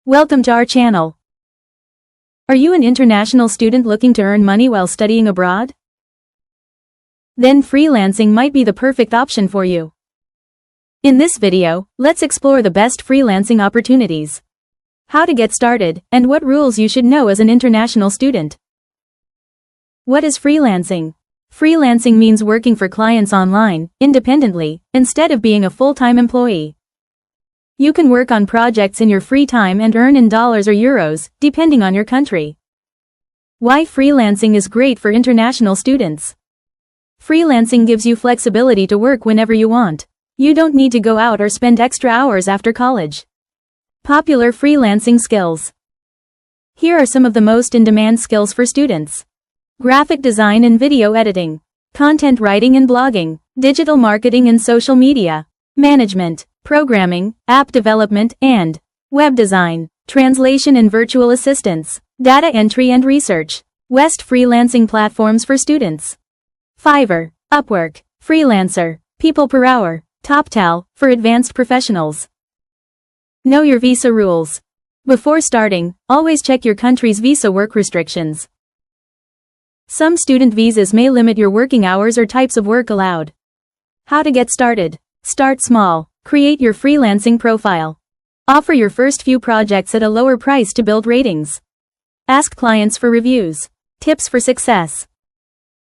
Welcome to our channel. Are you an international student looking to earn money while studying abroad? Then freelancing might be the perfect option for you. In this video, let's explore the best freelancing opportunities, how to get started, and what rules you should know as an international student. What is freelancing? Freelancing means working for clients online, independently, instead of being a full-time employee. You can work on projects in your free time and earn in dollars or euros, depending on your country. Why freelancing is great for international students. Freelancing gives you flexibility to work whenever you want. You don't need to go out or spend extra hours after college. Popular freelancing skills. Here are some of the most in-demand skills for students. Graphic design and video editing, content writing and blogging, digital marketing and social media, management, programming, app development, and web design, translation and virtual assistants, data entry and research. West freelancing platforms for students. Fiverr, Upwork, Freelancer, People Per Hour, TopTal, for advanced professionals. Know your visa rules. Before starting, always check your country's visa work restrictions. Some student visas may limit your working hours or types of work allowed. How to get started. Start small. Create your freelancing profile. Offer your first few projects at a lower price to build ratings. Ask clients for reviews. Tips for success.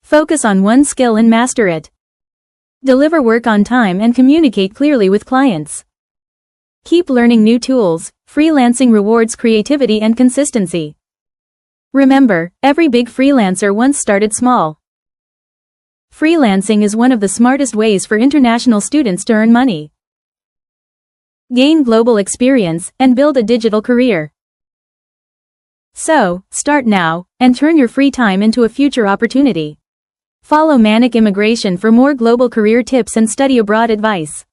Focus on one skill and master it. Deliver work on time and communicate clearly with clients. Keep learning new tools. Freelancing rewards creativity and consistency. Remember, every big freelancer once started small. Freelancing is one of the smartest ways for international students to earn money, gain global experience, and build a digital career. So, start now, and turn your free time into a future opportunity. Follow Manek Immigration for more global career tips and study abroad advice.